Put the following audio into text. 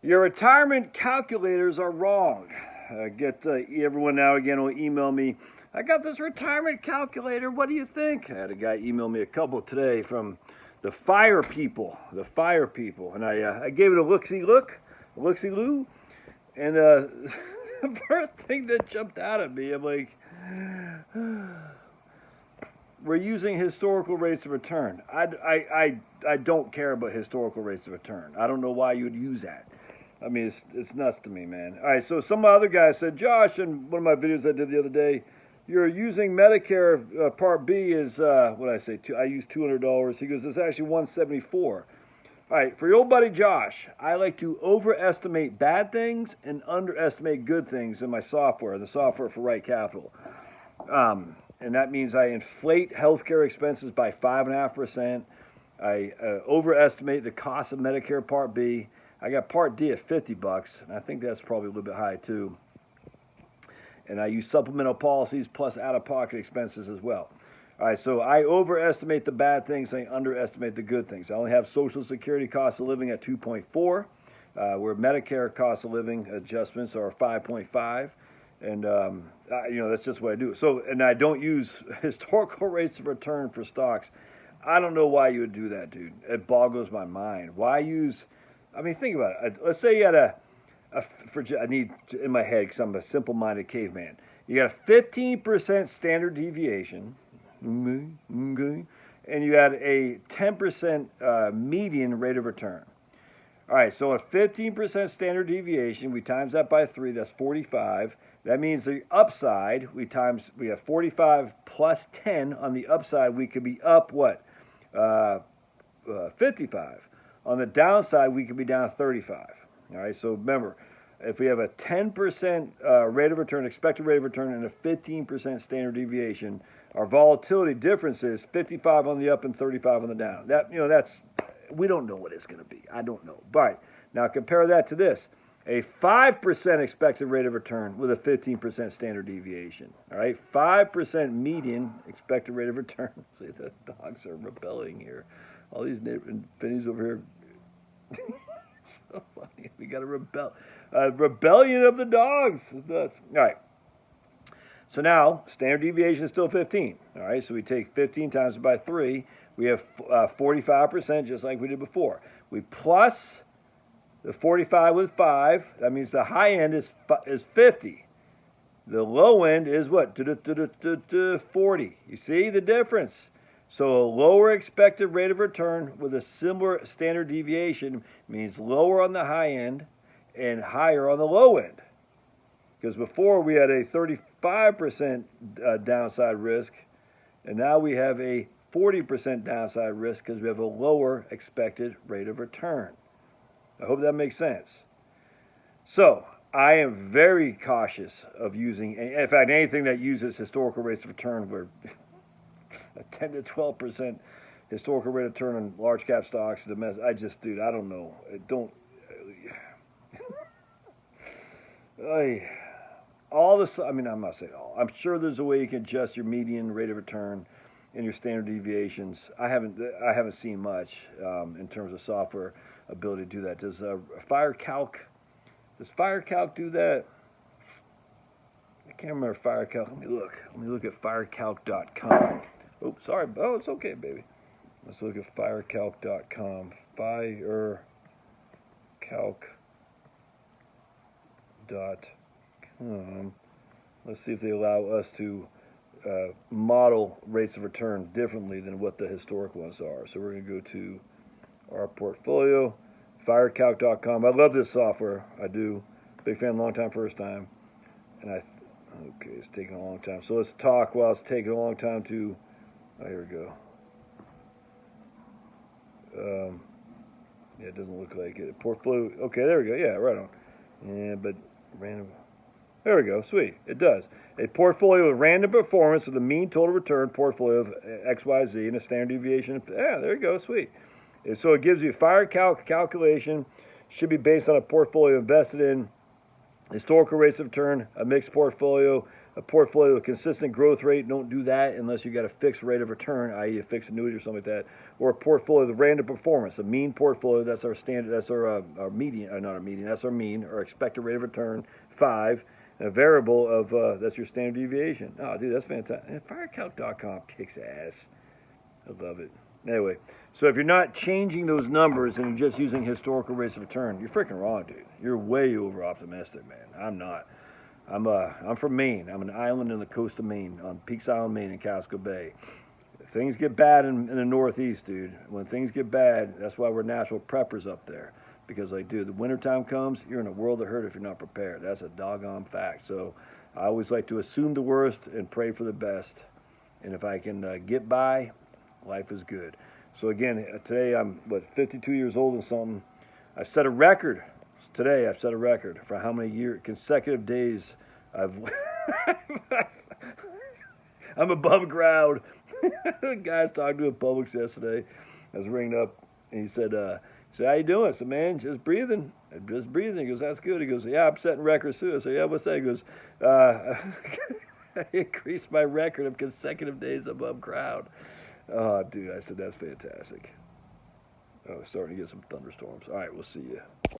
Your retirement calculators are wrong. Everyone now again will email me. I got this retirement calculator. What do you think? I had a guy email me a couple today from the fire people. The fire people, and I gave it a looksy loo, and the first thing that jumped out at me, I'm like, we're using historical rates of return. I don't care about historical rates of return. I don't know why you would use that. I mean, it's nuts to me, man. All right, so some other guy said, Josh, in one of my videos I did the other day, you're using Medicare Part B is what did I say? I used $200. He goes, it's actually $174. All right, for your old buddy Josh, I like to overestimate bad things and underestimate good things in my software, the software for Right Capital. And that means I inflate healthcare expenses by 5.5%. I overestimate the cost of Medicare Part B. I got Part D at $50, and I think that's probably a little bit high too. And I use supplemental policies plus out-of-pocket expenses as well. All right, so I overestimate the bad things, I underestimate the good things. I only have Social Security cost of living at 2.4, where Medicare cost of living adjustments are 5.5. And, that's just what I do. So, and I don't use historical rates of return for stocks. I don't know why you would do that, dude. It boggles my mind. Why use... I mean, think about it. Let's say you had I need in my head because I'm a simple-minded caveman. You got a 15% standard deviation, and you had a 10% median rate of return. All right, so a 15% standard deviation, we times that by 3, that's 45. That means the upside, we have 45 plus 10. On the upside, we could be up what? 55. On the downside, we could be down 35. All right, so remember, if we have a 10% rate of return, expected rate of return, and a 15% standard deviation, our volatility difference is 55 on the up and 35 on the down. We don't know what it's going to be. I don't know. But now compare that to this. A 5% expected rate of return with a 15% standard deviation. All right, 5% median expected rate of return. See, the dogs are rebelling here. All these Finnies over here. So funny. We got a rebellion of the dogs. All right. So now, standard deviation is still 15. All right, so we take 15 times it by 3. We have 45%, just like we did before. We plus the 45 with 5. That means the high end is 50. The low end is what? 40. You see the difference? So a lower expected rate of return with a similar standard deviation means lower on the high end and higher on the low end. Because before we had a 35% downside risk, and now we have a 40% downside risk because we have a lower expected rate of return. I hope that makes sense. So I am very cautious of using, in fact, anything that uses historical rates of return where a 10 to 12% historical rate of return on large cap stocks. I don't know. I'm not saying all. I'm sure there's a way you can adjust your median rate of return and your standard deviations. I haven't seen much in terms of software ability to do that. Does FireCalc do that? I can't remember FireCalc. Let me look at firecalc.com. Oh, sorry. Oh, it's okay, baby. Let's look at firecalc.com. Firecalc.com. Let's see if they allow us to model rates of return differently than what the historic ones are. So we're going to go to our portfolio, firecalc.com. I love this software. I do. Big fan, long time, first time. Okay, it's taking a long time. So let's talk while it's taking a long time to... Oh, here we go. It doesn't look like it. Portfolio... Okay, there we go. Yeah, right on. Yeah, but random... There we go. Sweet. It does. A portfolio with random performance with a mean total return portfolio of XYZ and a standard deviation. Yeah, there you go. Sweet. And so it gives you a FireCalc calculation. Should be based on a portfolio invested in Historical rates of return, a mixed portfolio, a portfolio with consistent growth rate. Don't do that unless you got a fixed rate of return, i.e., a fixed annuity or something like that. Or a portfolio with random performance, a mean portfolio. That's our standard. That's our median. Not our median. That's our mean or expected rate of return. 5. And a variable of that's your standard deviation. Oh, dude, that's fantastic. And Firecalc.com kicks ass. I love it. Anyway, so if you're not changing those numbers and you're just using historical rates of return, you're freaking wrong, dude. You're way over optimistic, man. I'm not. I'm from Maine. I'm an island in the coast of Maine, on Peaks Island, Maine, in Casco Bay. If things get bad in the Northeast, dude. When things get bad, that's why we're natural preppers up there. Because, like, dude, the wintertime comes, you're in a world of hurt if you're not prepared. That's a doggone fact. So I always like to assume the worst and pray for the best. And if I can get by, life is good. So again, today I'm 52 years old and something. I've set a record. Today I've set a record for how many consecutive days I've I'm above ground. The guy I was talking to in Publix yesterday. I was ringing up and he said, how you doing? I said, man, just breathing. Just breathing. He goes, that's good. He goes, yeah, I'm setting records too. I said, yeah, what's that? He goes, I increased my record of consecutive days above ground. Oh, dude, I said, that's fantastic. Oh, starting to get some thunderstorms. All right, we'll see you.